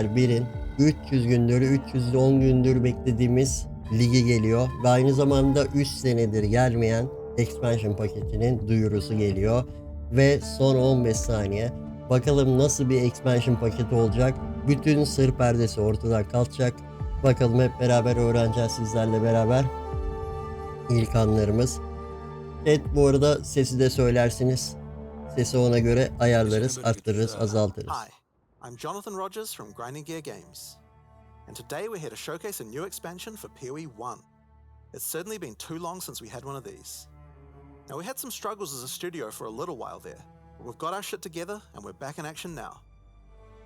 1'in 300 gündür, 310 gündür beklediğimiz ligi geliyor ve aynı zamanda 3 senedir gelmeyen expansion paketinin duyurusu geliyor ve son 15 saniye. Bakalım nasıl bir expansion paketi olacak? Bütün sır perdesi ortadan kalkacak. Bakalım hep beraber öğreneceğiz sizlerle beraber. İlk anlarımız. Evet, bu arada sesi de söylersiniz. Sesi ona göre ayarlarız, arttırırız, azaltırız. Hi, I'm Jonathan Rogers from Grinding Gear Games. And today we're here to showcase a new expansion for PoE 1. It's certainly been too long since we had one of these. Now we had some struggles as a studio for a little while there, but we've got our shit together and we're back in action now.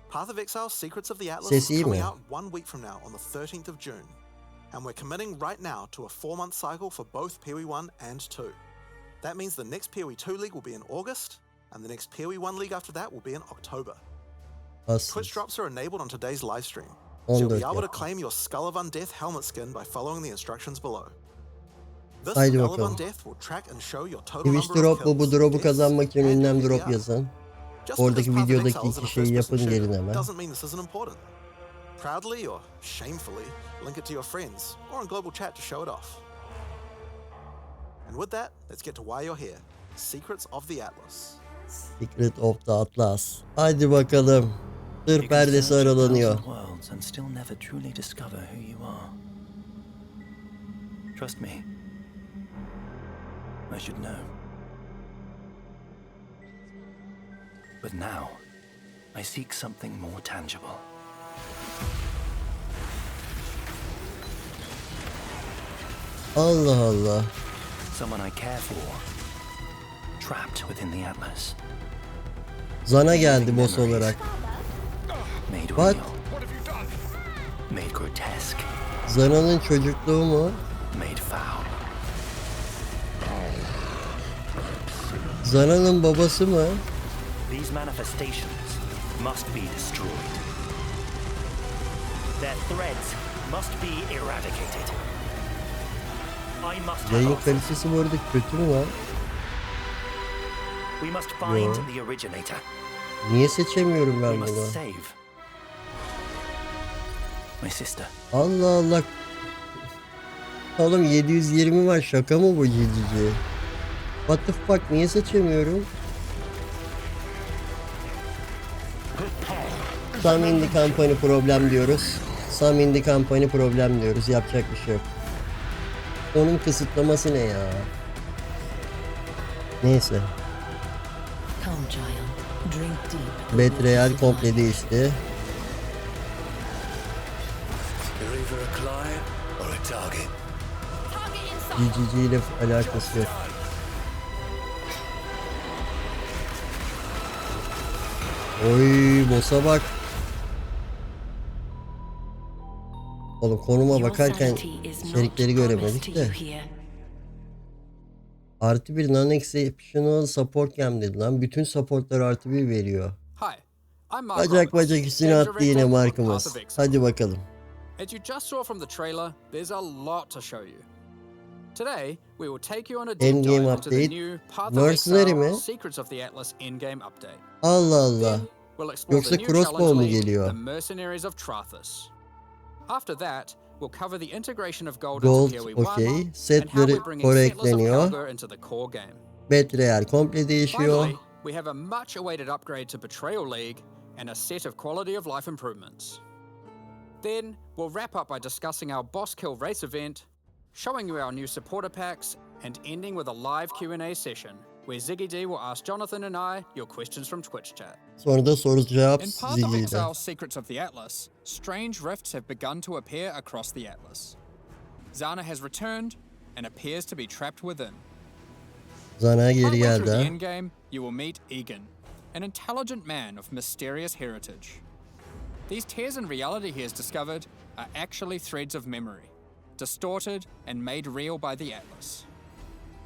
Path of Exile Secrets of the Atlas is coming out 1 week from now on the 13th of June. And we're committing right now to a 4-month cycle for both PoE 1 and 2. That means the next PoE 2 League will be in August, and the next PoE 1 League after that will be in October. Twitch drops are enabled on today's live stream, so you'll be able to claim your Skull of Undeath helmet skin by following the instructions below. This Skull of Undeath will track and show your total Twitch number drop of kills, bu drop'u kazanmak için and ünlem your drop PDR. yazın. Just Oradaki because Path of videodaki Exile is in iki a şeyi first-person yapın gelin shooter hemen. doesn't mean this isn't important. Proudly or shamefully, link it to your friends or in global chat to show it off. And with that, let's get to why you're here. Secrets of the Atlas. Secret of the Atlas. Hadi bakalım. Sır perdesi aralanıyor. And still never truly discover who you are. Trust me. I should know. But now, I seek something more tangible. Allah Allah. Someone I care for. Trapped within the Atlas. Zana geldi boss olarak. Made What? real. Made grotesque. Zana'nın çocukluğu mu? Made foul. Zana'nın babası mı? These manifestations must be destroyed. Their threads must be eradicated. I must have Yayın answers. kalitesi bu arada kötü mü lan? We must find the originator. Niye seçemiyorum We ben must bunu? save my sister. Allah Allah. Oğlum 720 var, şaka mı bu cici? What the fuck, niye seçemiyorum? Some indie company problem diyoruz. Some indie company problem diyoruz. Yapacak bir şey yok. Onun kısıtlaması ne ya? Neyse. Betrayal komple değişti. GGG ile alakası yok. Oy, boss'a bak. Oğlum konuma bakarken içerikleri göremedik de. Artı bir non-exceptional support gem dedi lan. Bütün supportlar artı bir veriyor. Bacak bacak üstüne attı yine markamız. Hadi bakalım. As you just saw from the trailer, there's a lot to show you. Today, we will take you on a deep Endgame dive into the update. new Path of Mercenary mi? Exile, Secrets of the Atlas in-game update. Allah Allah. Then, we'll explore Yoksa the new crossbow challenge mu league, geliyor? the Mercenaries of Trathus. After that, we'll cover the integration of gold, Gold, into PoE 1 okey. and how Setleri we're bringing core Settlers of ekleniyor. Helga into the core game. Betrayal komple değişiyor. Finally, we have a much-awaited upgrade to Betrayal League and a set of quality of life improvements. Then, we'll wrap up by discussing our boss kill race event, showing you our new supporter packs, and ending with a live Q&A session, where Ziggy D will ask Jonathan and I your questions from Twitch chat. Sonra da soru cevap In Path of Ziggy'den. Exile Secrets of the Atlas, strange rifts have begun to appear across the Atlas. Zana has returned and appears to be trapped within. Zana geri Partway through geldi the ha. endgame, you will meet Egan, an intelligent man of mysterious heritage. These tears in reality he has discovered are actually threads of memory, distorted and made real by the Atlas.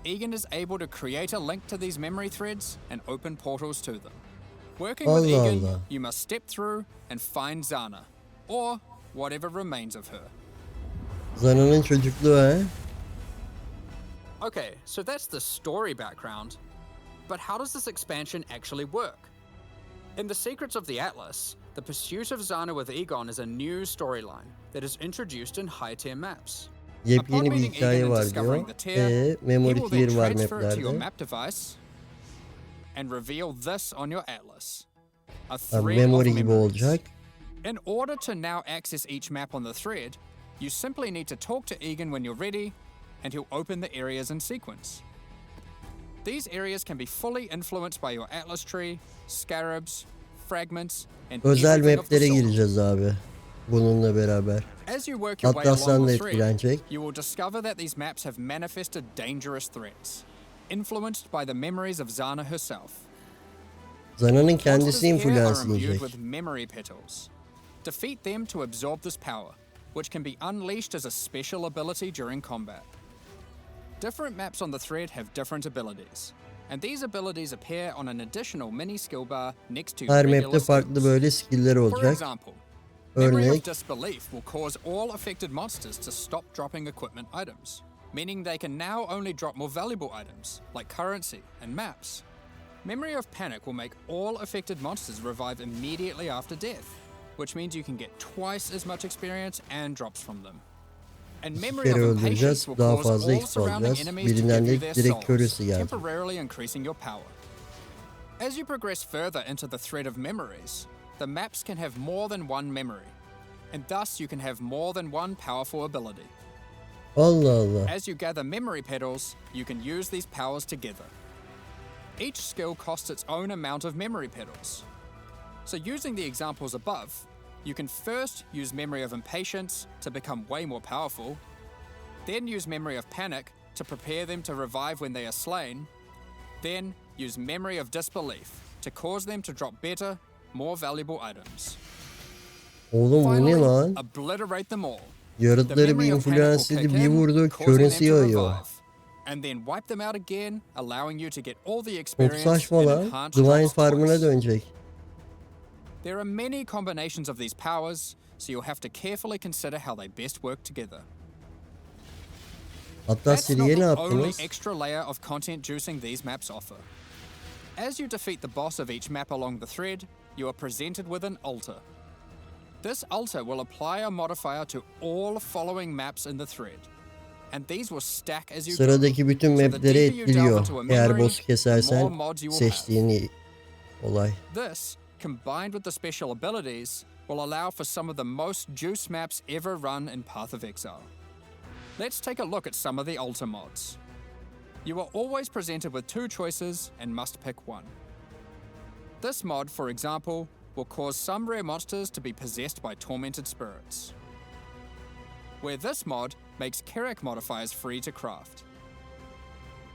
Egan is able to create a link to these memory threads and open portals to them. Working with Allah Egan, Allah. you must step through and find Zana, or whatever remains of her. Zana'nın çocukluğu ha. Okay, so that's the story background, but how does this expansion actually work? In The Secrets of the Atlas, the pursuit of Zana with Egon is a new storyline that is introduced in high-tier maps. Yepyeni bir meeting hikaye Egan and var discovering diyor. the tier, he Memory will then tier var transfer it to your maplerde. map device and reveal this on your atlas. A Abi thread memory of gibi memories. olacak. In order to now access each map on the thread, you simply need to talk to Egan when you're ready, and he'll open the areas in sequence. These areas can be fully influenced by your atlas tree, scarabs, fragments, and Özel everything of the maplere soul. gireceğiz abi. Bununla beraber. As you work your way Atlas'tan along da the thread, etkilenecek. you will discover that these maps have manifested dangerous threats, influenced by the memories of Zana herself. Zana'nın Monsters kendisi here are influence imbued edecek. with memory petals. Defeat them to absorb this power, which can be unleashed as a special ability during combat. Different maps on the thread have different abilities, and these abilities appear on an additional mini skill bar next to Her regular map'te farklı skills. böyle skill'ler For olacak. example, Memory of Örnek Disbelief will cause all affected monsters to stop dropping equipment items, meaning they can now only drop more valuable items, like currency and maps. Memory of Panic will make all affected monsters revive immediately after death, which means you can get twice as much experience and drops from them. And İki Memory of kere Impatience öldüreceğiz, will daha cause fazla all X surrounding alacağız. enemies to Birinden give you de their direkt köresi souls, gelecek. temporarily increasing your power. As you progress further into the thread of memories, the maps can have more than one memory, and thus you can have more than one powerful ability. Allah Allah. As you gather memory petals, you can use these powers together. Each skill costs its own amount of memory petals. So using the examples above, you can first use Memory of Impatience to become way more powerful, then use Memory of Panic to prepare them to revive when they are slain, then use Memory of Disbelief to cause them to drop better, more valuable items. Oğlum bu ne Finally, lan? obliterate them all. The Yaratıkları bir memory of panic influence will edip kick bir in, vurdu, causing them köresi to yağıyor. revive, and then wipe them out again, allowing you to get all the Çok experience saçma and lan. enhanced Divine drops Farm'ına twice. dönecek. There are many combinations of these powers, so you'll have to carefully consider how they best work together. Hatta That's not seriye ne the only yaptınız? extra layer of content juicing these maps offer. As you defeat the boss of each map along the thread, you are presented with an altar. This altar will apply a modifier to all following maps in the thread, and these will stack as you go. Sıradaki bütün So the mapleri deeper you delve etkiliyor. into a Eğer memory, boss'u the more kesersen mods you will have. seçtiğin olay. This, combined with the special abilities, will allow for some of the most juice maps ever run in Path of Exile. Let's take a look at some of the altar mods. You are always presented with two choices and must pick one. This mod, for example, will cause some rare monsters to be possessed by tormented spirits. Where this mod makes Kerak modifiers free to craft.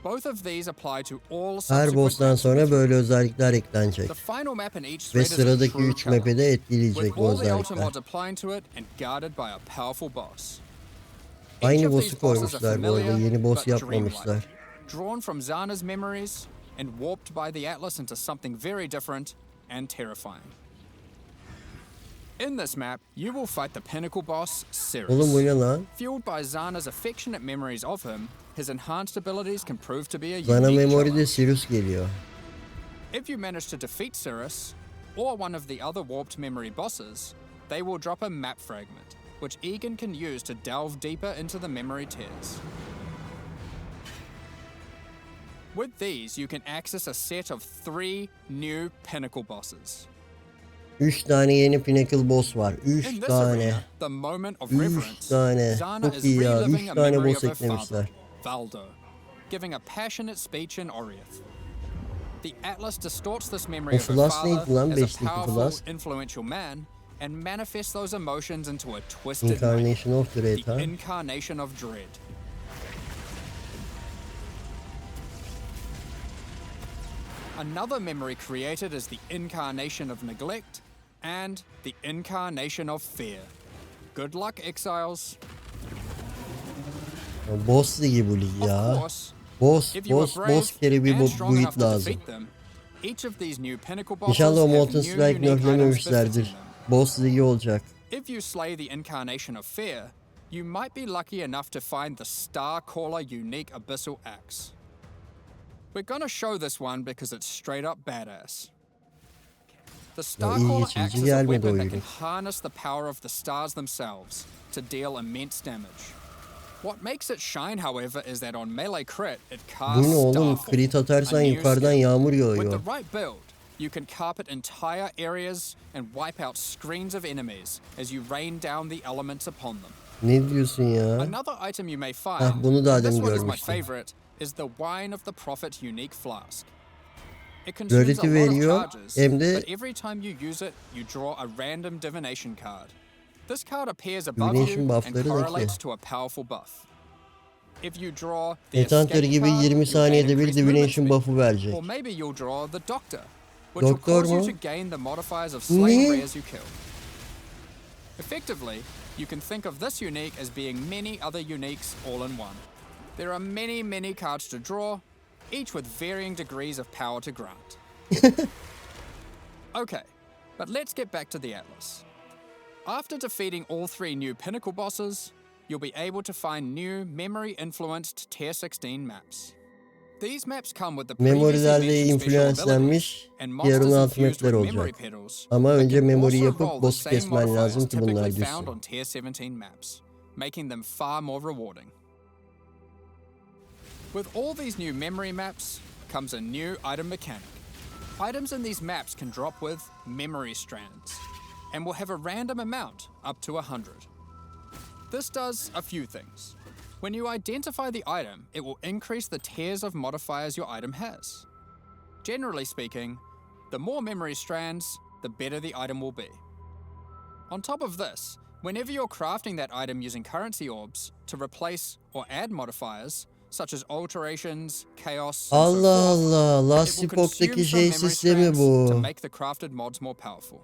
Both of these apply to all Her subsequent boss'tan maps in sonra the böyle özellikler eklenecek. The final map in each Ve thread is a sıradaki true 3 map'e challenge, de etkileyecek with bu all the altar özellikler. mods applying to it and guarded by a powerful boss. Each Aynı of boss'u these bosses are koymuşlar bu arada. familiar Yeni boss but yapmamışlar. dreamlike, drawn from Zana's memories and warped by the Atlas into something very different and terrifying. In this map, you will fight the pinnacle boss, Oğlum bu Cirrus. ne lan? Fueled by Zana's affectionate memories of him, his enhanced abilities can prove to be a Zana unique Memory'de challenge. Sirius geliyor. If you manage to defeat Cirrus, or one of the other warped memory bosses, they will drop a map fragment, which Egan can use to delve deeper into the memory tiers. With these, you can access a set of 3 new pinnacle bosses. 3 tane yeni Pinnacle boss var. 3 In this tane. arena, the moment of 3 reverence, tane. Zana Çok is iyi ya. reliving 3 a tane memory boss of her father, eklemişler. Valdo, giving a passionate speech in Oriath. The Atlas distorts this memory O of her Flas father neydi lan? as a Beşteki powerful, Flas. influential man and manifests those emotions into a twisted Incarnation of nightmare, Dread the ha. incarnation of dread. Another memory created is the incarnation of neglect and the incarnation of fear. Good luck, exiles. Boss ligi bu lig Of ya. course, Boss if you are boss brave kere bir and strong build enough to lazım. defeat them, each of these new pinnacle bosses İnşallah o have Molten new Strike unique items nerflememişlerdir. befitting them. Boss ligi olacak. If you slay the incarnation of fear, you might be lucky enough to find the Star Caller unique abyssal axe. We're gonna show this one because it's straight up badass. The iyi Starcaller geçici acts as a gelmedi weapon that oyun. can harness the power of the stars themselves to deal immense damage. What makes it shine, however, is that on melee crit, it Bu casts ne oğlum? Starfall, Crit atarsan a new yukarıdan skill. yağmur With yağıyor. the right build, you can carpet entire areas and wipe out screens of enemies as you rain down the elements upon them. Ne diyorsun ya? Another item you may find, Heh, bunu da and this demin one is my görmüştüm. favorite, is the Wine of the Prophet unique flask. It consumes a Rarity lot veriyor, of charges, hem de but every time you use it, you draw a random divination card. This card appears above Divination you and buff'ları da correlates ki. to a powerful buff. If you draw the Etanter escape gibi card, 20 you'll gain saniyede bir increased movement Divination speed. buff'ı verecek. Or maybe you'll draw the Doctor, which will Doktor cause you mu? to gain the modifiers of slain Ne? rares you kill. Effectively, you can think of this unique as being many other uniques all in one. There are many cards to draw, each with varying degrees of power to grant. Okay, but let's get back to the Atlas. After defeating all 3 new pinnacle bosses, you'll be able to find new memory-influenced Tier 16 maps. These maps come with the previously Memorilerle mentioned special abilities influenslenmiş and diğer monsters 16 infused mapler with memory olacak. pedals Ama that önce can memory also yapıp roll the boss'u same kesmen modifiers lazım ki bunlar typically found düşsün. on Tier 17 maps, making them far more rewarding. With all these new memory maps comes a new item mechanic. Items in these maps can drop with memory strands and will have a random amount up to 100. This does a few things. When you identify the item, it will increase the tiers of modifiers your item has. Generally speaking, the more memory strands, the better the item will be. On top of this, whenever you're crafting that item using currency orbs to replace or add modifiers, such as alterations, chaos, and so Allah forth, Allah. it Last will consume Epoch'taki some şey memory sistemi strands to bu. make the crafted mods more powerful.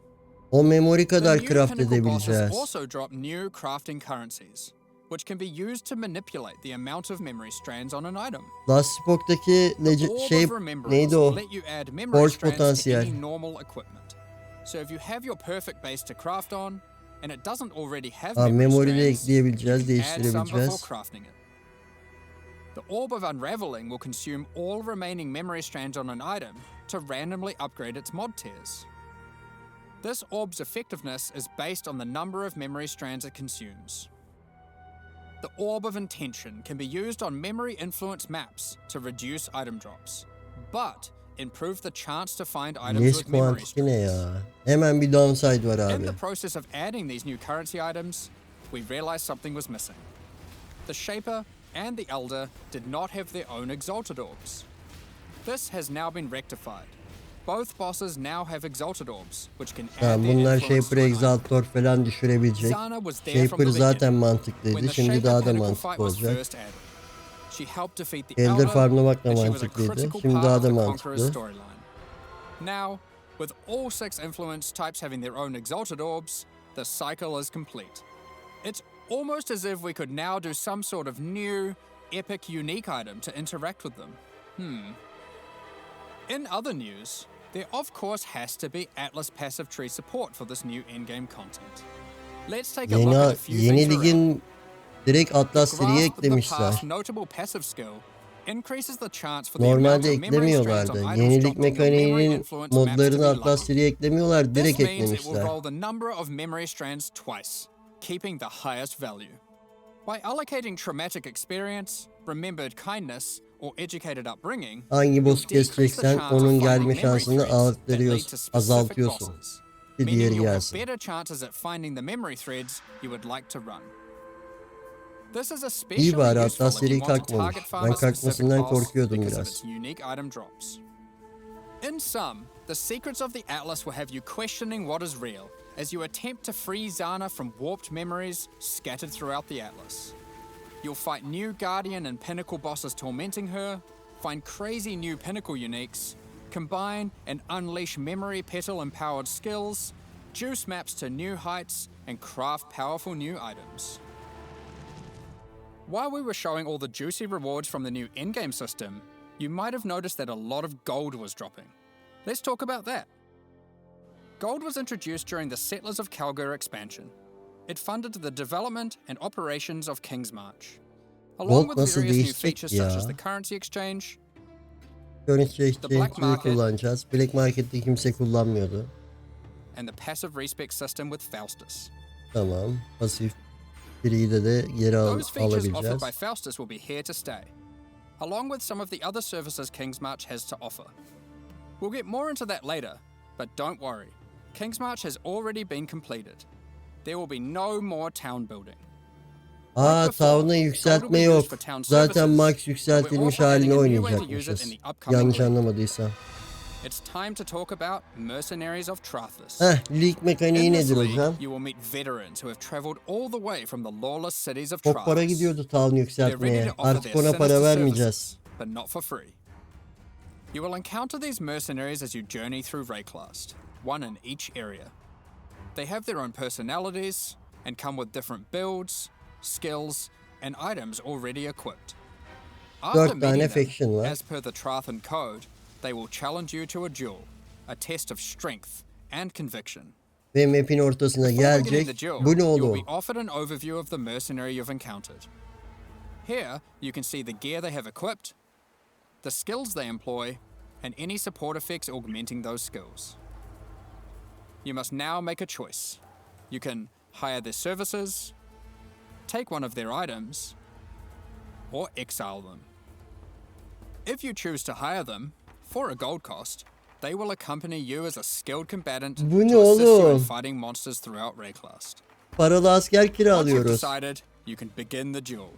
O memory The kadar new craft pinnacle bosses edebileceğiz. also drop new crafting currencies, which can be used to manipulate the amount of memory strands on an item. Last Epoch'taki Orb şey of Remembrance neydi o? let you add memory Forge strands to potansiyel. any normal equipment. So if you have your perfect base to craft on, and it doesn't already have Ha, memory memory de strands, ekleyebileceğiz, add some before değiştirebileceğiz. crafting it. The Orb of Unraveling will consume all remaining memory strands on an item to randomly upgrade its mod tiers. This orb's effectiveness is based on the number of memory strands it consumes. The Orb of Intention can be used on memory influence maps to reduce item drops, but improve the chance to find items Yes with memory Quantity ne strands. ya? Hemen bir downside var In abi. the process of adding these new currency items, we realized something was missing. The Shaper and the Elder did not have their own Exalted Orbs. This has now been rectified. Both bosses now have Exalted Orbs, which can Ha, add their bunlar influence Shaper to an item. Exaltor falan düşürebilecek. Zana was there from Shaper the zaten beginning, when mantıklıydı. the Şimdi Shaper daha da pinnacle mantıklı fight was olacak. first added. She helped defeat the Elder Elder, farmlamak da and she was a mantıklıydı. critical Şimdi part daha of da the Conqueror's mantıklı. storyline. Now, with all 6 influence types having their own Exalted Orbs, the cycle is complete. It's almost as if we could now do some sort of new, epic, unique item to interact with them. In other news, there of course has to be Atlas passive tree support for this new endgame content. Let's take a look at a few Yeni things around. ligin direkt Atlas seriye Grasp the eklemişler. past notable passive skill increases the chance for the amount Normalde of memory strands on eklemiyorlardı. items Yenilik dropped on your memory mekaniğinin influence map to modlarını be Atlas lucky. seriye eklemiyorlar. Direkt This means it will eklemişler. roll the number of memory strands twice, keeping the highest value. By allocating traumatic experience, remembered kindness, or educated upbringing, Hangi you'll boss'u decrease the keseceksen chance of onun finding gelme memory şansını threads that lead to arttırıyorsun, specific azaltıyorsun. bosses, Bir meaning diğeri you'll have gelsin. better chances at finding the memory threads you would like to run. This is especially İyi bari useful Atlas if you seri want to kalkmamış. target farm Ben a specific kalkmasından boss korkuyordum because of biraz. its unique item drops. In sum, the secrets of the Atlas will have you questioning what is real as you attempt to free Zana from warped memories scattered throughout the Atlas. You'll fight new Guardian and Pinnacle bosses tormenting her, find crazy new Pinnacle uniques, combine and unleash memory petal-empowered skills, juice maps to new heights, and craft powerful new items. While we were showing all the juicy rewards from the new endgame system, you might have noticed that a lot of gold was dropping. Let's talk about that. Gold was introduced during the Settlers of Kalgur expansion. It funded the development and operations of King's March. Along Gold with nasıl various new değişecek features such ya? as the currency exchange, Currency Black Exchange'i Market. kullanacağız. Black Market'te kimse kullanmıyordu. and the passive respec system with Faustus. Tamam. Pasif free'de de geri Those features offered alabileceğiz. by Faustus will be here to stay, along with some of the other services Kingsmarch has to offer. We'll get more into that later, but don't worry, Kingsmarch has already been completed. There will be no more town building. Aa, town'a yükseltme yok. Zaten max yükseltilmiş halini oynayacakmışız. Yanlış anlamadıysam. It's time to talk about Mercenaries of Trathus. Lig mekaniği In this nedir league, hocam? you will meet veterans who have traveled all the way from the lawless cities of Çok para Trathus. gidiyordu town They're ready yükseltmeye. to offer Artık their ona para sinister vermeyeceğiz. services, but not for free. You will encounter these mercenaries as you journey through Rayclast, one in each area. They have their own personalities and come with different builds, skills, and items already equipped. After 4 tane meeting them, faction var. as per the Trathan code, they will challenge you to a duel, a test of strength and conviction. Ve map'in ortasına Before beginning the gelecek. duel, Bu ne you'll oğlum? be offered an overview of the mercenary you've encountered. Here, you can see the gear they have equipped, the skills they employ, and any support effects augmenting those skills. You must now make a choice. You can hire their services, take one of their items, or exile them. If you choose to hire them, for a gold cost, they will accompany you as a skilled combatant Bu ne to assist you in oğlum? fighting monsters throughout Rayclast. Paralı asker Once you've kiralıyoruz. decided, you can begin the duel.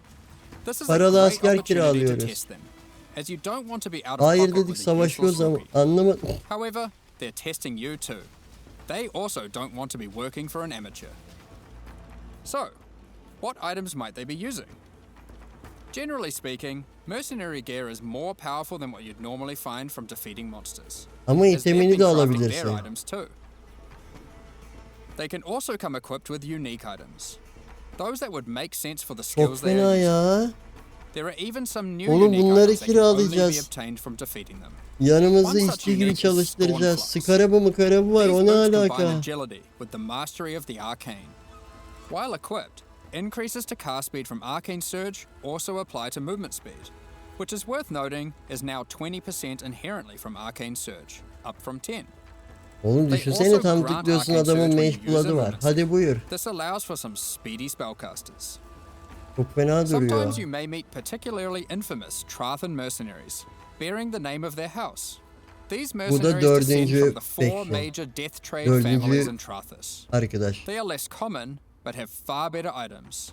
This is Paralı a great asker opportunity to kiralıyoruz. test them, as you don't want to be out of Hayır pocket dedik, with a useless savaşıyoruz ama rupee. anlamadım. However, they're testing you too. They also don't want to be working for an amateur. So, what items might they be using? Generally speaking, mercenary gear is more powerful than what you'd normally find from defeating monsters, Ama as they've itemini been de crafting their alabilirsin. items too. They can also come equipped with unique items, those that would make sense for the Çok skills they fena are using. ya. There are even some new Oğlum unique bunları items that can only be kiralayacağız. obtained from defeating them. Yanımızda One such işçi gibi unique is çalıştıracağız. Scornflux. Skarabı mı karabı var, These o ne boots combine alaka? agility with the mastery of the arcane. While equipped, increases to cast speed from Arcane Surge also apply to movement speed, which is worth noting is now 20% inherently from Arcane Surge, up from 10. Oğlum They düşünsene also tam grant tıklıyorsun Arcane adamın Surge mage when you use blood'ı a var. limit. Hadi buyur. This allows for some speedy spellcasters. Çok fena Sometimes duruyor. you may meet particularly infamous Trathan mercenaries, bearing the name of their house. These mercenaries descend dördüncü from the four faction. major death trade Dördüncü families in Trathus. Arkadaş. They are less common, but have far better items.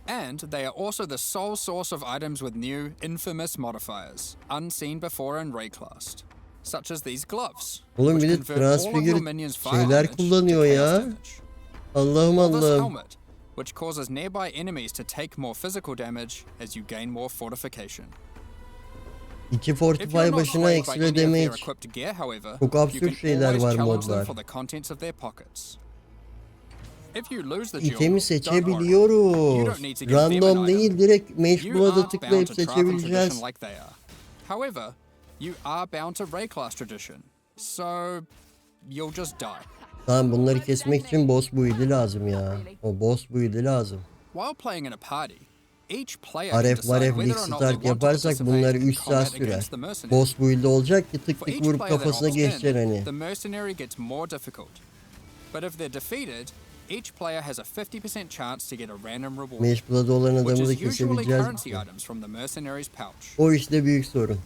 And they are also the sole source of items with new, infamous modifiers, unseen before in Rayclast, such as these gloves, Oğlum which bir de convert all of your transfigür minions' fire şeyler damage to kullanıyor chaos ya. damage. Allah'ım Or this Allah'ım. helmet, which causes nearby enemies to take more physical damage as you gain more fortification. 2 If fortify you're not başına swayed by ekstra any of their damage. equipped gear, however, Çok you absürt can şeyler always var challenge them modlar. for the contents of their pockets. If you lose the duel, İtemi don't worry. You seçebiliyoruz. don't need to give them an Random item. değil, direkt mage You blood'a aren't tıklayıp bound to Trathan seçebileceğiz. tradition like they are. However, you are bound to Rayclast tradition, so you'll just die. Tamam, bunları kesmek için boss build'i lazım ya. O boss build'i lazım. While playing in a party, each player can Aref decide varef whether lig or not they start want to yaparsak participate bunları in 3 saat combat sürer. against the mercenary. Boss build'i olacak ki tık For tık each vurup player that kafasına opts geçeceksin in, hani. the mercenary gets more difficult. But if they're defeated, each player has a 50% chance to get a random reward, Mage blood'ı olan which adamı da is usually kesebileceğiz. currency items from the mercenary's pouch. O işte büyük sorun.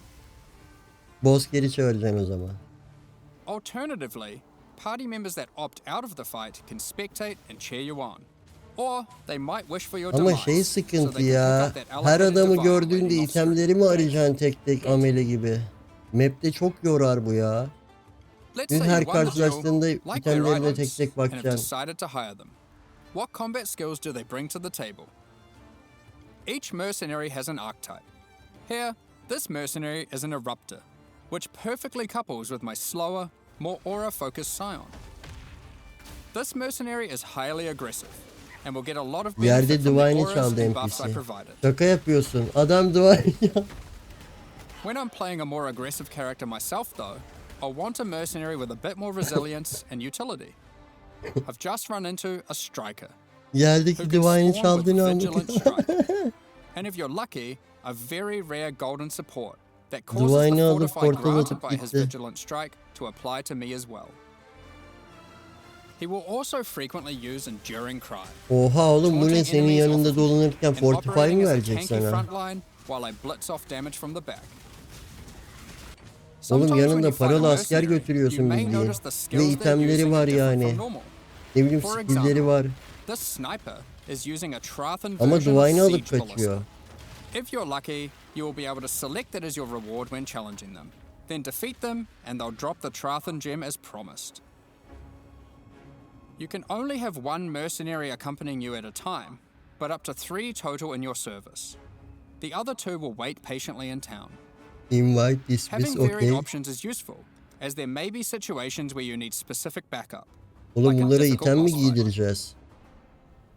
Boss geri çağıracaksın o zaman. Alternatively, party members that opt out of the fight can spectate and cheer you on. Or they might wish for your Ama demise, şey so sıkıntı they can ya. pick up that Her elevated adamı divine gördüğünde waiting off screen. itemleri mi arayacaksın tek tek amele gibi? Map'te çok yorar bu ya. Let's Dün say her you won the karşılaştığında duel, like their itemlerine items, tek tek and have bakacaksın. decided to hire them. What combat skills do they bring to the table? Each mercenary has an archetype. Here, this mercenary is an eruptor, which perfectly couples with my slower, more aura-focused scion. This mercenary is highly aggressive, and will get a lot of benefit Yerde from the Divine'i auras çaldı and buffs I NPC. provided. Şaka yapıyorsun. Adam Divine ya. When I'm playing a more aggressive character myself, though, I'll want a mercenary with a bit more resilience and utility. I've just run into a striker, who Yerdeki can Divine'i spawn çaldığını with vigilant anlatıyor. strike. And if you're lucky, a very rare golden support that causes Divine'i the alıp fortify portal granted atıp by his gitti. vigilant strike to apply to me as well. He will also frequently use enduring cry. Oha oğlum bu ne, taunting senin enemies yanında off the dolanırken and Fortify operating mı as a verecek tanky sana? front line while I blitz off damage from the back. Oğlum Sometimes when yanında you fight a paralı asker mercenary, götürüyorsun you may bildiğin. notice the Ve skills they're itemleri using var are different yani. from normal. Ne bileyim For skillleri example, var. This sniper is using a Trathus Ama version duayını of alıp siege kaçıyor. ballista. If you're lucky, you will be able to select that as your reward when challenging them. Then defeat them, and they'll drop the Trathus gem as promised. You can only have one mercenary accompanying you at a time, but up to 3 total in your service. The other 2 will wait patiently in town. Invite dismiss, Having varied okay. options is useful, as there may be situations where you need specific backup. Oğlum like a bunlara difficult item mi boss fight. giydireceğiz?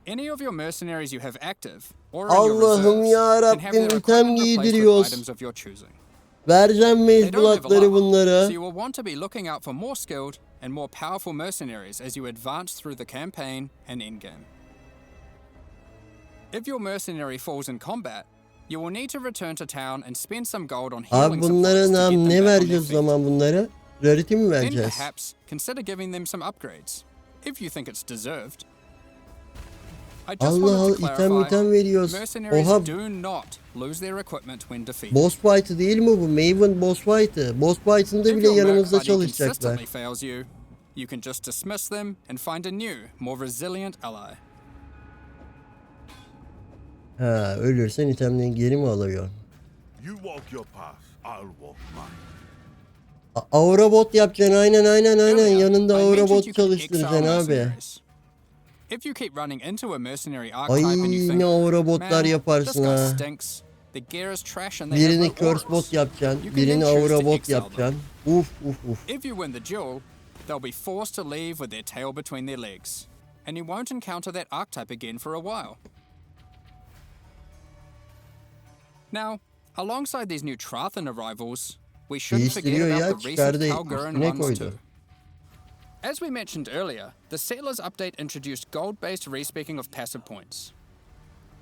Any of your mercenaries you have active or in your Allah'ım reserves ya can have Rabbim, their item equipment replaced with giydiriyoruz. items of your choosing. Vereceğim They don't level mezbulatları up, so bunlara. you will want to be looking out for more skilled and more powerful mercenaries as you advance through the campaign and endgame. If your mercenary falls in combat, you will need to return to town and spend some gold on healing Abi bunlara supplies to get them ne back on their vereceğiz o feet. zaman bunlara? Rarity mi Then vereceğiz? perhaps consider giving them some upgrades, if you think it's deserved. I just Allah wanted Allah, to item clarify, veriyoruz. mercenaries Oha, do not lose their equipment when defeated. boss fight'ı değil mi bu? Maven boss fight'ı. Boss fight'ında If bile your merc yanımızda buddy çalışacaklar. consistently fails you, you can just dismiss them and find a new, more resilient ally. Ha, ölürsen itemlerini geri mi alıyor? You walk your path, I'll walk mine. Aura bot yapacaksın, aynen Earlier, yanında I aura mentioned bot you could çalıştıracaksın exile abi. mercenaries. If you keep running into a mercenary Ay archetype and you think, ne aura botlar man, this yaparsın guy ha. stinks, the gear is trash and they have Birini no curse auras. bot yapacaksın, You can birini then choose aura to bot exile them. yapacaksın. Uf. If you win the duel, they'll be forced to leave with their tail between their legs, and you won't encounter that archetype again for a while. Now, alongside these new Trathus arrivals, we shouldn't forget Değiştiriyor ya, about the çıkardı, recent Kalgurin üstüne ones koydu. too. As we mentioned earlier, the Settlers update introduced gold-based respeccing of passive points.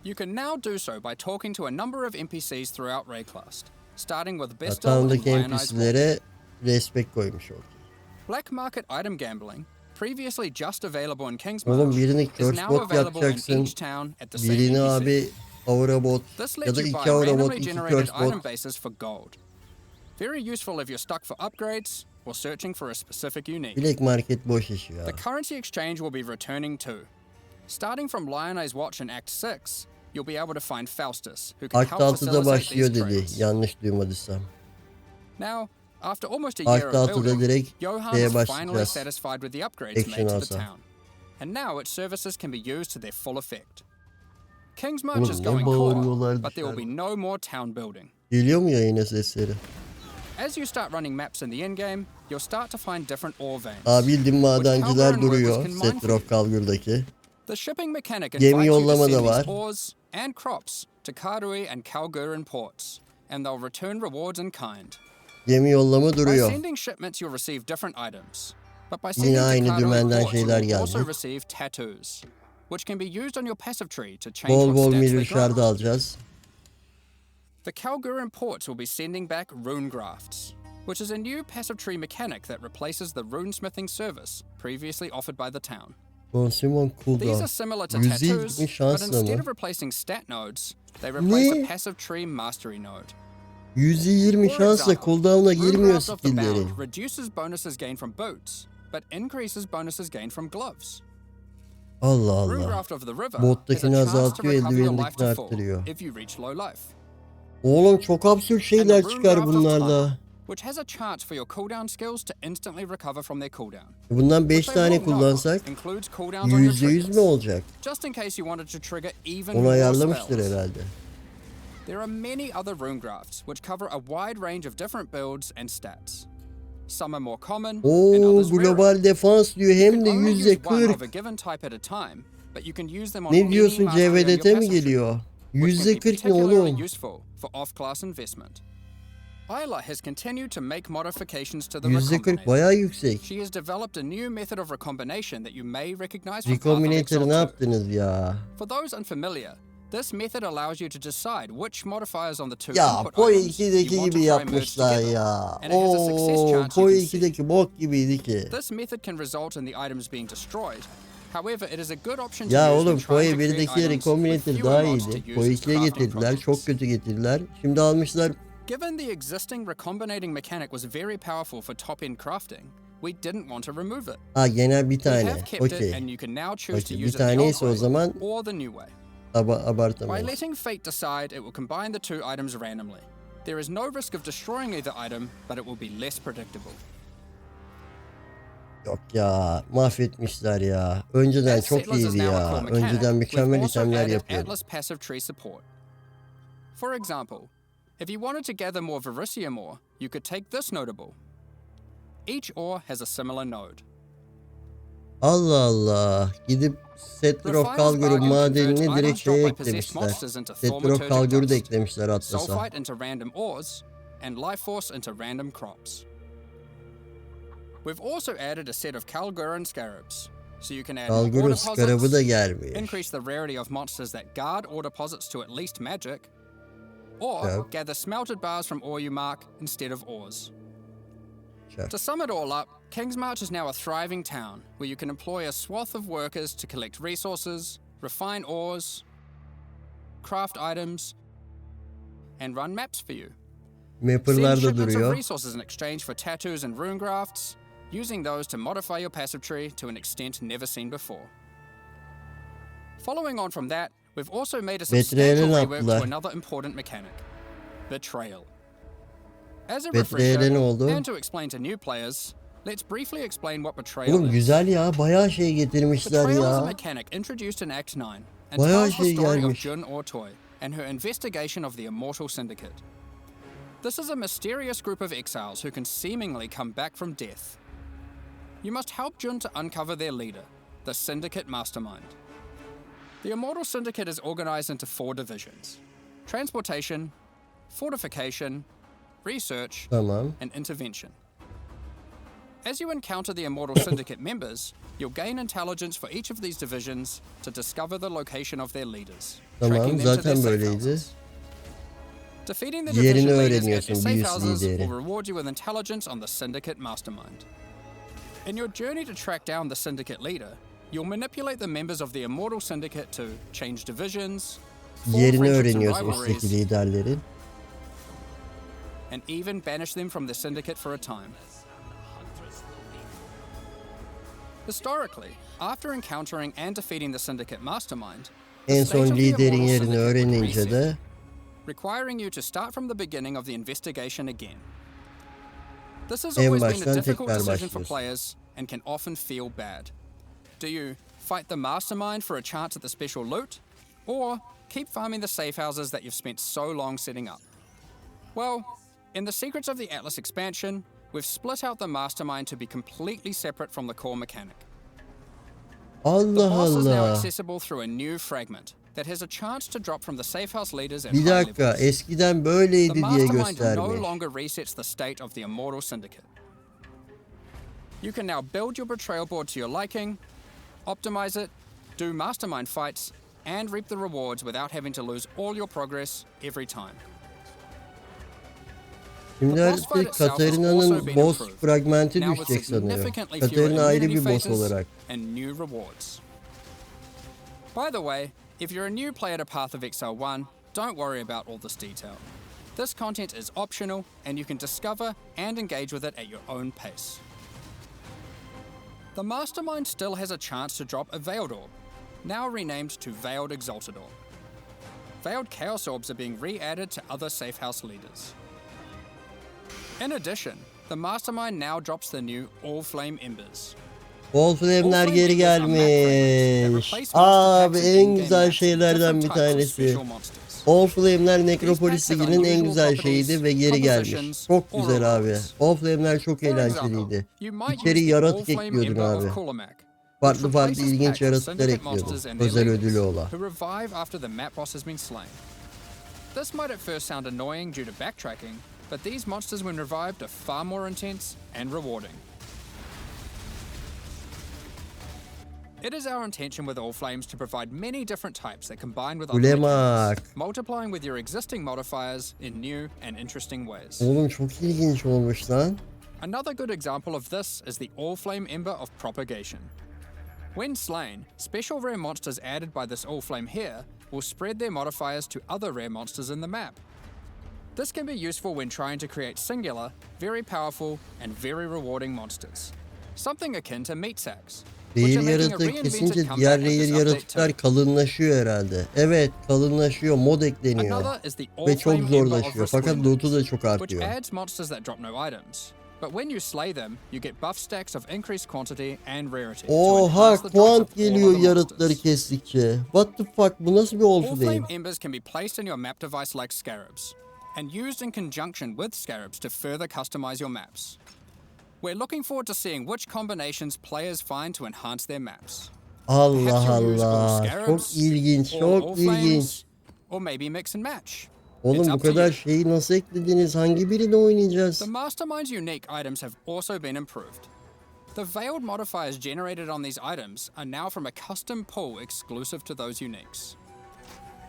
You can now do so by talking to a number of NPCs throughout Rayclast, starting with Bestel and Hatandaki Lionized Wolf. NPC'lere respect koymuş oldu. Black market item gambling, previously just available in King's Oğlum March, birini is curse now bot available in yapacaksın. each town at the same Birini NPC. abi aura bot This ya lets da you buy 2 aura bot, randomly 2 generated curse item bot. bases for gold. Very useful if you're stuck for upgrades or searching for a specific unique. Black market boş iş ya. The currency exchange will be returning too. Starting from Lionized Watch in Act 6, you'll be able to find Faustus, who can Akt help 6'da facilitate başlıyor these dedi. trades. Yanlış duymadıysam. Now, after almost a year Akt of 6'da building, direkt Johan şeye is finally başlayacağız. satisfied with the upgrades Action made to the alsa. town. And now its services can be used to their full effect. King's March Oğlum is ne going bağırıyorlar core, but there will be dışarıda. no more town building. Geliyor mu yayına sesleri? As you start running maps in the endgame, you'll start to find different ore veins. Aa bildim madenciler Kalgurin duruyor. workers can mine Set for you. of Kalgur'daki. The shipping mechanic Gemi invites you to yollama da send var. these ores and crops to Karui and Kalgurin ports, and they'll return rewards in kind. Gemi yollama By duruyor. sending shipments, you'll receive different items. But by Yine sending to aynı Karui dümenden ports, şeyler you'll also geldi. receive tattoos, which can be used on your passive tree to change Bol what bol stats they mirror shard grant. alacağız. The Kalgurin ports will be sending back rune grafts, which is a new passive tree mechanic that replaces the runesmithing service previously offered by the town. Consume These cooldown. are similar to 120 tattoos, but şansla instead mı? of replacing stat nodes, they replace Ne? a passive tree mastery node. %20 For şansla example, cooldown'a girmiyor Runegraft of the skill'leri. Bound reduces bonuses gained from boots, but increases bonuses gained from gloves. Allah Allah. Runegraft of the River is a Bottakini chance to azaltıyor, recover your life eldivendikini to full arttırıyor. if you reach low life. Oğlum çok absürt And the şeyler çıkar Runegraft of bunlarla. Time, which has a chance for your cooldown skills to instantly recover from their cooldown. Bundan 5 Which they tane will not kullansak includes cooldowns on your %100 mi triggers, olacak? just in case you wanted to trigger even Onu more ayarlamıştır spells. herhalde. There are many other rune grafts which cover a wide range of different builds and stats. Some are more common and Oo others rarer. global defans diyor You hem can de only use one %40. of a given type at a time, but you can use them on Ne any diyorsun, mastery on your CVDT mi passive tree, geliyor? which can be %40 ne particularly oğlum? useful for off-class investment. Isla has continued to make modifications to the %40 Recombinator. bayağı yüksek. She has developed a new method of recombination that you may recognize from Path of Recombinator Exile ne 2. yaptınız ya? For those unfamiliar, This method allows you to decide which modifiers on the two Ya input Boy items you 2'deki want to gibi try and merge yapmışlar together, ya. and it has a success Oo, chance you Boy can see. 2'deki bok gibiydi ki. This method can result in the items being destroyed. However, it is a good option to Ya use when oğlum Boy trying to create 1'deki items Recombinator with daha fewer mods to iyiydi. use Boy as 2'ye crafting getirdiler. Çok projects. kötü getirdiler. Şimdi almışlar. Given the existing recombinating mechanic was very powerful for top-end crafting, we didn't want to remove it. Ha genel bir We tane. have kept it, Okey. and you can now choose to Okey. use Bir it the old taneyse o way zaman or the new way. By abartamayız. letting fate decide, it will combine the two items randomly. There is no risk of destroying either item, but it will be less predictable. Yok ya mahvetmişler ya. Önceden As çok Settlers is iyiydi now a ya. core mechanic, Önceden we've mükemmel also itemler added yapıyordu. Atlas passive tree support. For example, if you wanted to gather more Verisium ore, you could take this notable. Each ore has a similar node. Allah Allah. Gidip Settler of Refiners Kalgur'un bargain madenini converts direkt items şeye dropped by possessed eklemişler. monsters into Settler of thaumaturgic Kalgur'u da dust, eklemişler Atlas'a. sulfite into random ores, and life force into random crops. We've also added a set of Kalguran scarabs, so you can add more ore Kalgur'un skarabı da deposits, gelmiş. increase the rarity of monsters that guard ore deposits to at least magic, or Yep. gather smelted bars from ore you mark instead of ores. Sure. To sum it all up, Kingsmarch is now a thriving town where you can employ a swath of workers to collect resources, refine ores, craft items, and run maps for you. Mapper'lar Send da shipments of duruyor. resources in exchange for tattoos and rune grafts, using those to modify your passive tree to an extent never seen before. Following on from that, we've also made a substantial Betrayal'e ne rework to yaptılar? another important mechanic: betrayal. As a Betrayal'e refresher, ne oldu? and to explain to new players, let's briefly explain what betrayal Oğlum is. güzel ya. Bayağı şey getirmişler Betrayal is a ya. mechanic introduced in Act 9 and Bayağı tells the şey story gelmiş. of Jun Ortoy and her investigation of the Immortal Syndicate. This is a mysterious group of exiles who can seemingly come back from death. You must help Jun to uncover their leader, the Syndicate Mastermind. The Immortal Syndicate is organized into 4 divisions: transportation, fortification, research, Tamam. and intervention. As you encounter the Immortal Syndicate members, you'll gain intelligence for each of these divisions to discover the location of their leaders, Tamam tracking them to their zaten safe böyleydi. houses. Defeating the Yerini division leaders at öğreniyorsun, their safe bir üst houses lideri. will reward you with intelligence on the Syndicate Mastermind. In your journey to track down the Syndicate leader, you'll manipulate the members of the Immortal Syndicate to change divisions, form Yerini friendships and öğreniyorsun rivalries, üstteki liderlerin. and even banish them from the Syndicate for a time. Historically, after encountering and defeating the Syndicate Mastermind, the En state son of the liderin Immortal yerini Syndicate would öğrenince reset, de requiring you to start from the beginning of the investigation again. This has En always been a baştan difficult tekrar decision for başlıyorsun. players and can often feel bad. Do you fight the Mastermind for a chance at the special loot, or keep farming the safe houses that you've spent so long setting up? Well, in the Secrets of the Atlas expansion, we've split out the Mastermind to be completely separate from the core mechanic. The Allah boss is now Allah. accessible through a new fragment that has a chance to drop from the safe house leaders at Bir high dakika levels. eskiden The böyleydi diye Mastermind no göstermiş. longer resets the state of the Immortal Syndicate. You can now build your betrayal board to your liking, optimize it, do Mastermind fights, and reap the rewards without having to lose all your progress every time. Şimdi The boss fight artık itself has also Katarina'nın been boss improved, fragmenti now with düşecek sanırım. significantly fewer Katarina ayrı immunity bir boss phases olarak. and new rewards. By the way, if you're a new player to Path of Exile 1, don't worry about all this detail. This content is optional, and you can discover and engage with it at your own pace. The Mastermind still has a chance to drop a Veiled Orb, now renamed to Veiled Exalted Orb. Veiled Chaos Orbs are being re-added to other safe house leaders. In addition, the Mastermind now drops the new All Flame Embers. All Flame'ler geri gelmiş. Abi en güzel şeylerden bir tanesi. All Flame'ler Nekropolis Ligi'nin en güzel şeyiydi ve geri gelmiş. Çok güzel abi. All Flame'ler çok eğlenceliydi. İçeri yaratık ekliyordun abi. Farklı farklı ilginç yaratıklar ekliyordun. Özel ödülü olan. This might at first sound annoying due to backtracking, but these monsters when revived are far more intense and rewarding. It is our intention with All Flames to provide many different types that combine with other Kule mechanics, bak. multiplying with your existing modifiers in new and interesting ways. Oğlum çok ilginç olmuş lan. Another good example of this is the All Flame Ember of Propagation. When slain, special rare monsters added by this All Flame here will spread their modifiers to other rare monsters in the map. This can be useful when trying to create singular, very powerful, and very rewarding monsters. Something akin to meat sacks. Rehir yaratığı kesince diğer rehir yaratıklar kalınlaşıyor herhalde. Evet, kalınlaşıyor, mod ekleniyor. Ve çok zorlaşıyor. Fakat loot'u da çok artıyor. Oha, kuant geliyor yaratıkları kestikçe. What the fuck, bu nasıl bir oldu değil? Embers can be placed in your map device like scarabs, and used in conjunction with scarabs to further customize your maps. We're looking forward to seeing which combinations players find to enhance their maps. Allah Allah, çok ilginç, çok ilginç. Or maybe mix and match. Oğlum bu kadar şeyi nasıl eklediniz? Hangi birini oynayacağız? The Mastermind's unique items have also been improved. The veiled modifiers generated on these items are now from a custom pool exclusive to those uniques.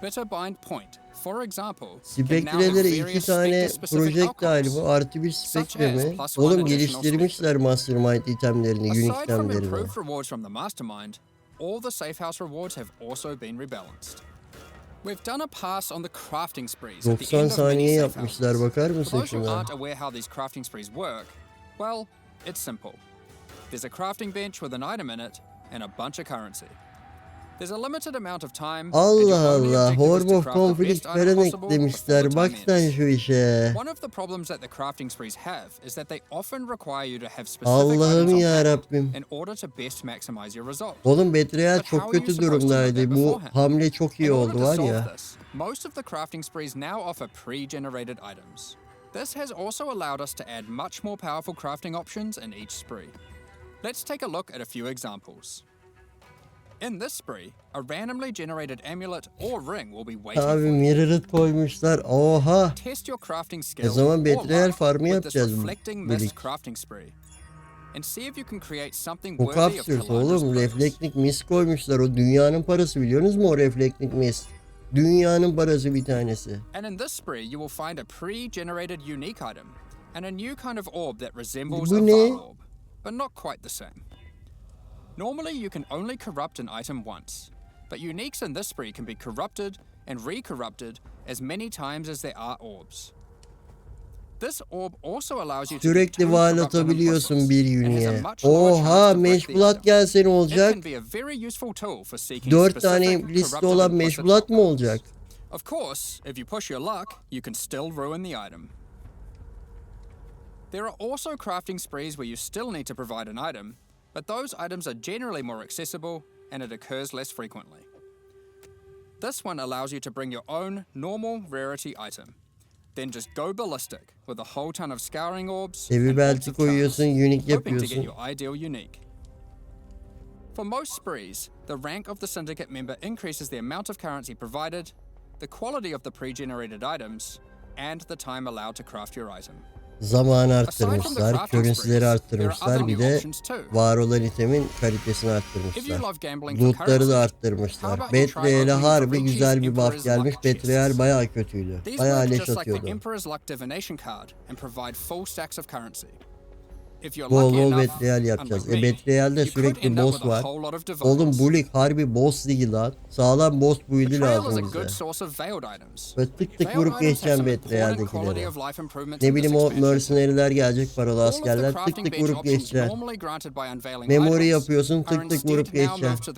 Bitterbind Point, for example, Spektreleri 2 tane projectile bu, artı bir spektre mi? Oğlum geliştirmişler Mastermind itemlerini, unique itemlerini. Improved rewards from the Mastermind, all the safe house rewards have also been rebalanced. We've done a pass on the crafting sprees. 90 saniye yapmışlar, bakar mısın For those who şuna? aren't aware how these crafting sprees work, well, it's simple. There's a crafting bench with an item in it and a bunch of currency. There's a limited amount of time. Allah Allah, Horn of Conflict falan eklemişler. Bak sen şu işe. One of the problems that the crafting sprees have is that they often require you to have specific Allah'ım items on ya hand Rabbim. in order to best maximize your result. Oğlum Betrayal But how çok are you kötü supposed to do durumdaydı. that Bu beforehand? hamle çok iyi In order oldu to var solve ya. this, most of the crafting sprees now offer pre-generated items. This has also allowed us to add much more powerful crafting options in each spree. Let's take a look at a few examples. In this spree, a randomly generated amulet or ring will be waiting Abi for you. mirror'ı koymuşlar. Oha. Test your crafting skill zaman or Betrayal luck farmı with this yapacağız bu reflecting lig. mist crafting spree. And see if you can create something Bu worthy of kapsüs Kalandra's oğlum, praise. reflektik mist koymuşlar. O dünyanın parası, biliyorsunuz mu o reflektik mist? Dünyanın parası bir tanesi. And in this spree, you will find a pre-generated unique item and a new kind of orb that resembles Bu a ne? Var orb, but not quite the same. Normally, you can only corrupt an item once, but uniques in this spree can be corrupted and re-corrupted as many times as there are orbs. This orb also allows you to Sürekli val atabiliyorsun bir unique. uniğe. Oha, Meşbulat gelse ne olacak? 4 tane liste olan Meşbulat mı olacak? Of course, if you push your luck, you can still ruin the item. There are also crafting sprees where you still need to provide an item, but those items are generally more accessible and it occurs less frequently. This one allows you to bring your own normal rarity item. Then just go ballistic with a whole ton of scouring orbs Evi and belki lots of koyuyorsun, charms, unique hoping to get yapıyorsun. your ideal unique. For most sprees, the rank of the syndicate member increases the amount of currency provided, the quality of the pre-generated items, and the time allowed to craft your item. Zamanı arttırmışlar, currency'leri arttırmışlar, bir de var olan itemin kalitesini arttırmışlar. Loot'ları da arttırmışlar. Betrayal'e harbi güzel bir buff gelmiş. Betrayal bayağı kötüydü. Bayağı leş atıyordu. Bol bol Betrayal yapacağız. Betrayal'de sürekli boss var. Oğlum bu lig harbi boss ligi lan. Sağlam boss build'i lazım bize. Böyle tık tık vurup geçeceğim Betrayal'dekileri. Ne bileyim o Mercenary'ler gelecek, paralı askerler, tık tık vurup geçeceksin. Memory yapıyorsun, tık tık vurup geçeceksin.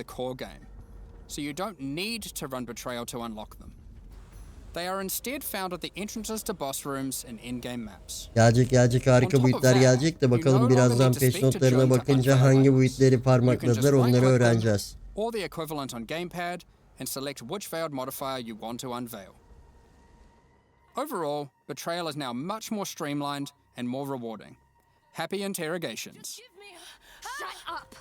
They are instead found at the entrances to boss rooms and in-game maps. Gelecek harika buitler gelecek de bakalım birazdan patch notlarına bakınca hangi buitleri parmakladılar onları öğreneceğiz. Or the equivalent on gamepad and select which veiled modifier you want to unveil. Overall, Betrayal is now much more streamlined and more rewarding. Happy interrogations. Shut up!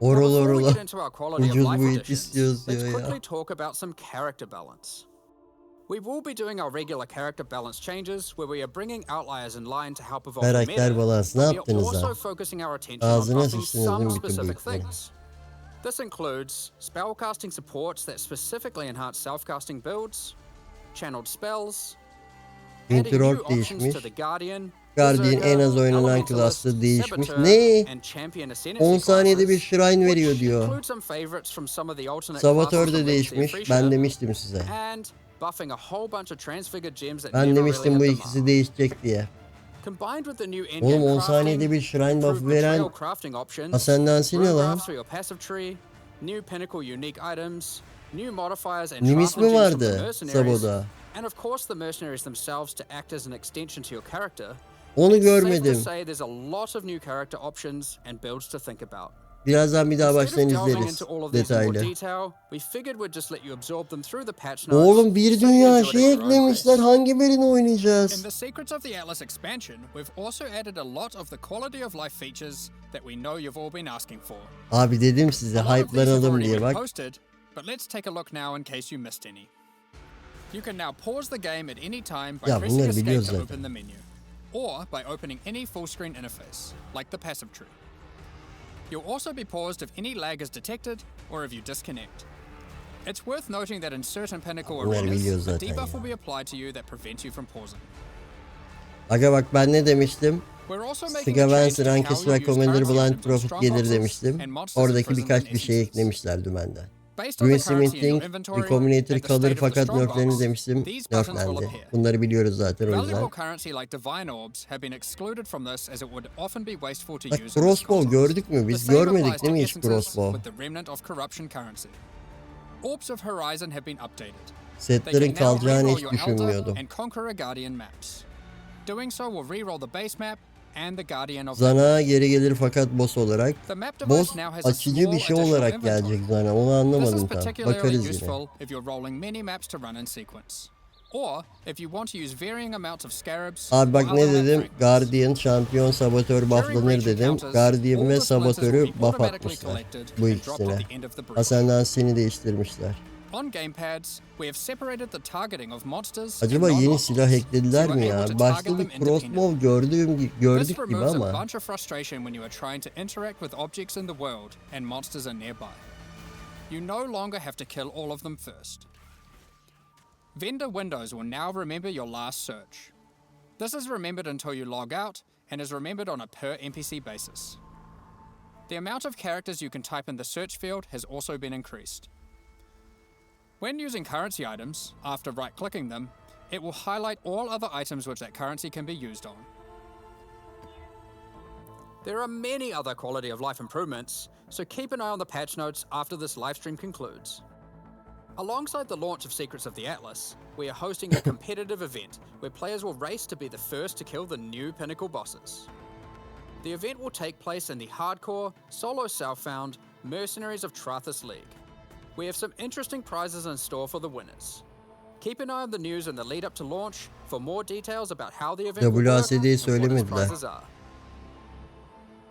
Orol Before we orola. get into our quality of Ucuz life buit additions, istiyoruz let's diyor ya. quickly talk about some character balance. We will be doing our regular character balance changes where we are bringing outliers in line to help evolve the Karakter meta. balansı ne We are yaptınız also lan? focusing our attention on Ağzına buffing sıçtınız some değil mi bütün specific büyükleri? things. This includes spellcasting supports that specifically enhance self-casting builds, channeled spells, adding new Interrupt options değişmiş. to the Guardian, Guardian en az oynanan Elementalist, klasta değişmiş. Saboteur, Ne? and Champion Ascendancy 10 saniyede bir classes, shrine veriyor which diyor. include some favorites from some of the alternate Saboteur classes de from değişmiş. Legacy of Ben Freesia, demiştim size. and buffing a whole bunch of transfigured gems that Ben never demiştim bu really hit the ikisi mark. değişecek diye. Combined with the new Oğlum in-game 10 saniyede bir shrine buff improved veren betrayal crafting options, Ascendancy ne rune lan? graphs for your passive tree, new pinnacle unique items, new modifiers and Nimis mi crafting gems from the vardı mercenaries, Sabo'da? and of course the mercenaries themselves to act as an extension to your character. Onu It's safe to görmedim. say there's a lot of new character options and builds to think about. Birazdan bir daha Instead baştan of delving izleriz into all of these in more detaylı. detail, we figured we'd just let you absorb them through the patch notes. Oğlum bir so you dünya enjoy it şey at your own eklemişler. pace. Hangi birini In oynayacağız? the Secrets of the Atlas expansion, we've also added a lot of the quality of life features that we know you've all been asking for. Abi dedim size A lot of these have hype'lanalım already diye been bak. posted, but let's take a look now in case you missed any. You can now pause the game at any time by Ya pressing bunları escape biliyoruz to zaten. open the menu, or by opening any full screen interface, like the passive tree. You'll also be paused if any lag is detected or if you disconnect. It's worth noting that in certain pinnacle Bunları arenas, biliyoruz a zaten debuff ya. will be applied to you that prevents you from pausing. Aga bak ben ne demiştim? We're also making a change Scavencer, to how Ankes you ve use Commander currency Blind items on Profit strong gelir boxes demiştim. and monsters Oradaki imprisoned birkaç in bir şey essences. eklemişler dümenden. Based on the currency in your Smithing, inventory Recombinator and the kalır state of the fakat strong nerflerini box, demiştim. these buttons will Nerflendi. appear. Bunları biliyoruz zaten o yüzden. Valuable currency like divine orbs have been excluded from this as it would often be wasteful to Bak use in this crossbow context. gördük mü? The Biz same görmedik applies değil to mi hiç essences crossbow? with the remnant of corruption currency. Orbs of Horizon have been updated. Setlerin They can now kalacağını reroll hiç your Elder düşünmüyordum. and Conqueror Guardian maps. Doing so will reroll the base map and the Guardian of Zana geri gelir fakat boss olarak. The map device Boss now has a açıcı small bir şey additional olarak inventory. gelecek Zana. Onu This is anlamadım tam. particularly Bakarız yine. useful if you're rolling many maps to run in sequence. Or if you want to use varying amounts of scarabs. Abi bak or ne other map dedim? fragments. Guardian, Şampiyon, Sabotör During bufflanır breach dedim. encounters, Guardian all ve the splinters will Sabotör'ü be buff automatically atmışlar. collected Bu and dropped ikisine. at the end of the breach. Ascendancy'ni değiştirmişler. On gamepads, we have separated the targeting of monsters Acaba and yeni non-monsters, silah eklediler so mi we're able ya? to Başta target bir them crossbow independently. gördük This gibi removes a ama. bunch of frustration when you are trying to interact with objects in the world and monsters are nearby. You no longer have to kill all of them first. Vendor windows will now remember your last search. This is remembered until you log out and is remembered on a per NPC basis. The amount of characters you can type in the search field has also been increased. When using currency items, after right-clicking them, it will highlight all other items which that currency can be used on. There are many other quality of life improvements, so keep an eye on the patch notes after this livestream concludes. Alongside the launch of Secrets of the Atlas, we are hosting a competitive event where players will race to be the first to kill the new pinnacle bosses. The event will take place in the hardcore, solo self-found Mercenaries of Trathus League. We have some interesting prizes in store for the winners. Keep an eye on the news in the lead up to launch for more details about how the event will work WASD'yi and what its söylemediler. prizes are.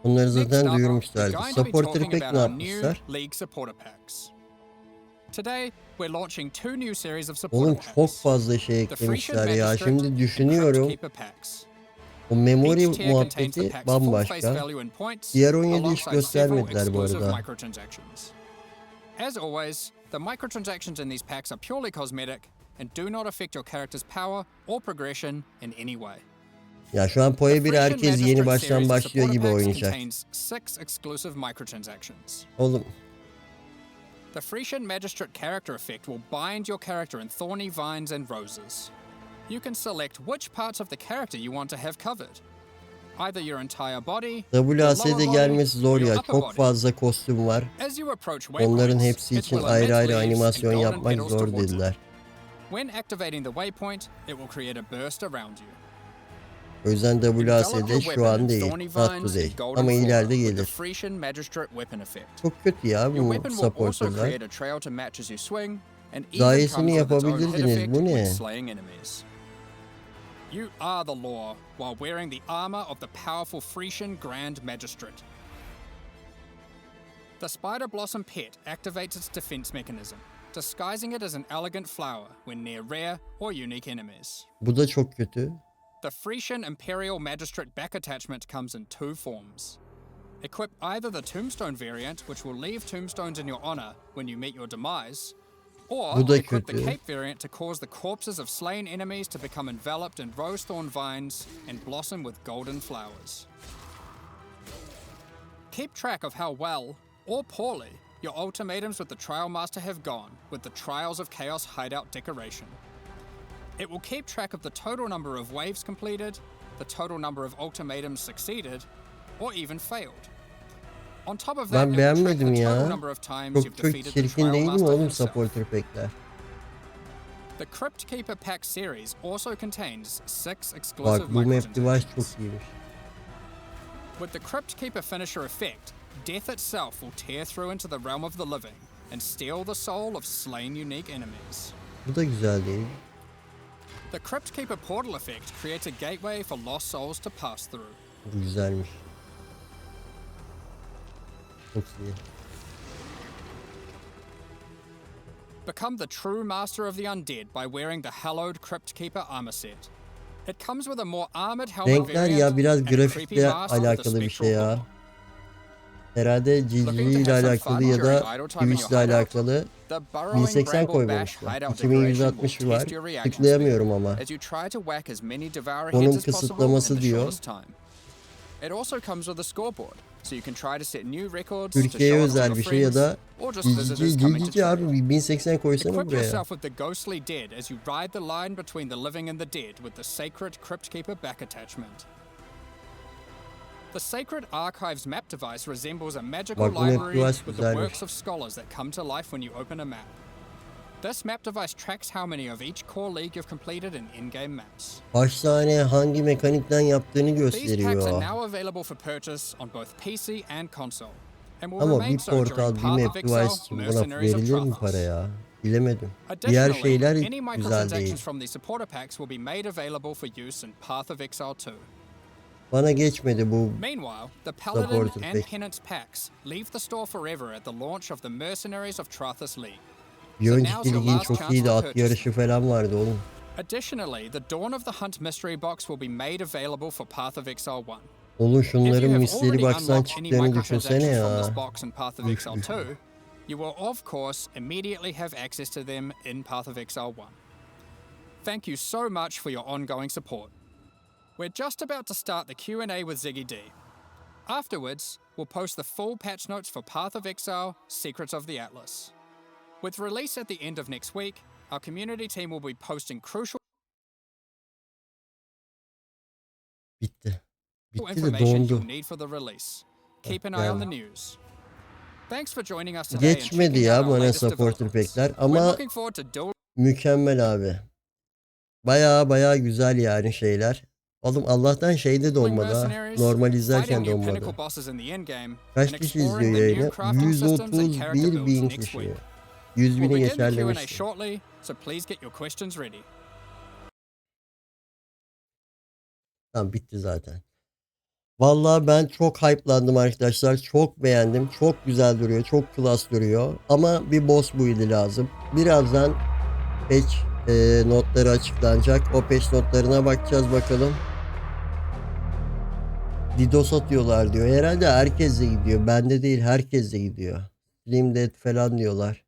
Onları Next zaten up, we're duyurmuşlardı. going to be Supporter'ı talking pek about ne our new yapmışlar? League supporter packs. Today, we're launching two new series of Oğlum supporter çok packs. fazla şey The Frisian eklemişler ya. Magistrate Şimdi and düşünüyorum. Crypt Keeper packs. O memory Each tier contains the muhabbeti pack's full face bambaşka. value in points, Diğer 17 hiç alongside several göstermediler bu exclusive arada. microtransactions. As always, the microtransactions in these packs are purely cosmetic and do not affect your character's power or progression in any way. Ya şu an Poe 1 Frisian herkes yeni Magistrate baştan series of başlıyor supporter gibi packs oynayacak. contains 6 exclusive microtransactions. Oğlum The Frisian Magistrate character effect will bind your character in thorny vines and roses. You can select which parts of the character you want to have covered. Either your entire body, your lower WASD body, gelmesi zor or your ya. upper Çok body. fazla kostüm var. As you approach Onların waypoints, hepsi it için will ayrı emit ayrı leaves animasyon and golden yapmak petals zor towards you. dediler. When activating the waypoint, it will create a burst around you. O yüzden Envelop WASD your şu weapon an in değil. thorny Not vines today. and golden Ama flora ileride with the gelir. Frisian Magistrate weapon effect. Çok kötü ya Your bu weapon will also supporterlar. create a trail to match as you swing, and Daha even iyisini comes with its own hit yapabilirdiniz, effect bu ne? when slaying enemies. You are the law while wearing the armor of the powerful Frisian Grand Magistrate. The Spider Blossom pet activates its defense mechanism. disguising it as an elegant flower when near rare or unique enemies. Bu da çok kötü. The Frisian Imperial Magistrate back attachment comes in two forms. Equip either the Tombstone variant, which will leave tombstones in your honor when you meet your demise, or Bu da equip the kötü. Cape variant to cause the corpses of slain enemies to become enveloped in rose-thorn vines and blossom with golden flowers. Keep track of how well, or poorly, your ultimatums with the Trial Master have gone with the Trials of Chaos hideout decoration. It will keep track of the total number of waves completed, the total number of ultimatums succeeded, or even failed. On top of that, Ben it will track beğenmedim the total ya. number of times you've Çok çok defeated the çirkin Trial değil mi Master oğlum himself. supporter pack'ler? The Crypt Keeper Pack series also contains 6 exclusive Bak bu map device microtransactions. çok iyiymiş. With the Crypt Keeper finisher effect, death itself will tear through into the realm of the living and steal the soul of slain unique enemies. Bu da güzel değil. The Crypt Keeper portal effect creates a gateway for lost souls to pass through. Bu güzelmiş. Çok iyi. Become the true master of the undead by wearing the hallowed Crypt Keeper armor set. It comes with a more armored helmet Renkler variant ya biraz and a creepy grafikle mask with a alakalı bir şey spectral ya. bow. Herhalde Looking to CG ile have some alakalı fun ya during da idle time in your Twitch ile hideout? alakalı The burrowing 1080 Bramble Bash koymamışlar. hideout decoration will 2160 var. test your reaction Tıklayamıyorum ama. as you try to whack as many devourer Onun heads as possible in kısıtlaması the diyor. shortest time. It also comes with a scoreboard, so you can try to set new records Türkiye'ye to show it özel to bir your şey ya da friends, or just visitors Ligi coming to trade. abi 1080 koysana Equip buraya. yourself with the ghostly dead as you ride the line between the living and the dead with the sacred Crypt Keeper back attachment. The Sacred Archives map device resembles a magical Bak, bu map library device with the güzelmiş. works of scholars that come to life when you open a map. This map device tracks how many of each core league you've completed in in-game maps. Kaç tane hangi mekanikten yaptığını These packs are gösteriyor. now available for purchase on both PC and console, and will Ama remain bir so during portal bir Path map of device Exile, için buna Mercenaries of verilir mi Trathus. para ya? Bilemedim. Diğer Additionally, şeyler any güzel microtransactions değil. from these supporter packs will be made available for use in Path of Exile 2. Bana geçmedi bu. Meanwhile, the Paladin Supporter and pack. Penance packs leave the store forever at the launch of the Mercenaries of Trathus League. Bir So önceki now's your ligin last çok chance iyiydi. to At purchase yarışı them. falan vardı oğlum. Additionally, the Dawn of the Hunt mystery box will be made available for Path of Exile 1. Oğlum If şunların you have misteri already baksan unlocked any çıktığını düşünsene microtransactions from this ya. box in Path of Exile 2, you will of course immediately have access to them in Path of Exile 1. Thank you so much for your ongoing support. We're just about to start the Q&A with Ziggy D. Afterwards, we'll post the full patch notes for Path of Exile, Secrets of the Atlas. With release at the end of next week, our community team will be posting crucial Bitti. Bitti de information you'll dondu. need for the release. Keep an eye on the Yani. news. Thanks for joining us today and Geçmedi checking ya out our bana latest supporter developments. pack'ler We're ama looking forward to dual mükemmel abi. Baya güzel yani şeyler. Oğlum Allah'tan şeyde donmadı ha. mercenaries, Normal izlerken fighting new pinnacle donmadı. bosses in the endgame, Kaç and kişi exploring izliyor the new yayını? crafting systems and character 131 builds bin next kişi. week. 100 We'll bini begin geçer the Q&A demiştim. shortly, so please get your questions ready. Tamam bitti zaten. Vallahi ben çok hype'landım arkadaşlar. Çok beğendim. Çok güzel duruyor. Çok klas duruyor. Ama bir boss build'i lazım. Birazdan patch notları açıklanacak. O patch notlarına bakacağız bakalım. DDoS atıyorlar diyor. Herhalde herkes de gidiyor. Bende değil herkes de gidiyor. Stream dead falan diyorlar.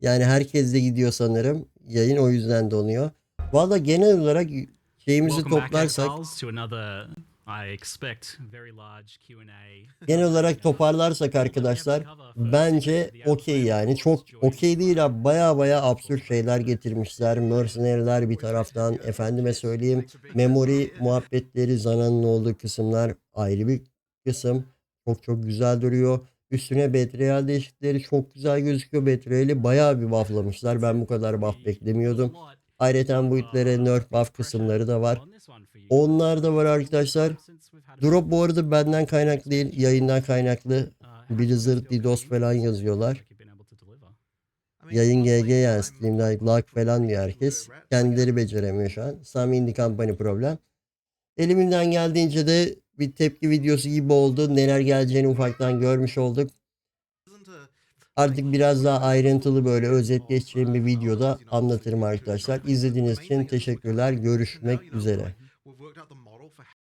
Yani herkes de gidiyor sanırım. Yayın o yüzden donuyor. Vallahi genel olarak şeyimizi Welcome back, toplarsak Exiles, to another, I expect, very large Q&A. genel olarak toparlarsak arkadaşlar bence okey yani çok okey değil abi baya absürt şeyler getirmişler. Mercenary'ler bir taraftan efendime söyleyeyim memory muhabbetleri Zana'nın olduğu kısımlar ayrı bir kısım çok güzel duruyor. Üstüne Betrayal değişiklikleri çok güzel gözüküyor. Betrayal'i baya bir bufflamışlar. Ben bu kadar buff beklemiyordum. Ayrıca bu itlere nerf buff kısımları da var. Onlar da var arkadaşlar. Drop bu arada benden kaynaklı değil, yayından kaynaklı. Blizzard, DDoS falan yazıyorlar. Yayın GG yani Steam'den lag falan diyor herkes. Kendileri beceremiyor şu an. Some Indie Company problem. Elimizden geldiğince de bir tepki videosu gibi oldu. Neler geleceğini ufaktan görmüş olduk. Artık biraz daha ayrıntılı böyle özet geçeceğim bir videoda anlatırım arkadaşlar. İzlediğiniz için teşekkürler. Görüşmek üzere.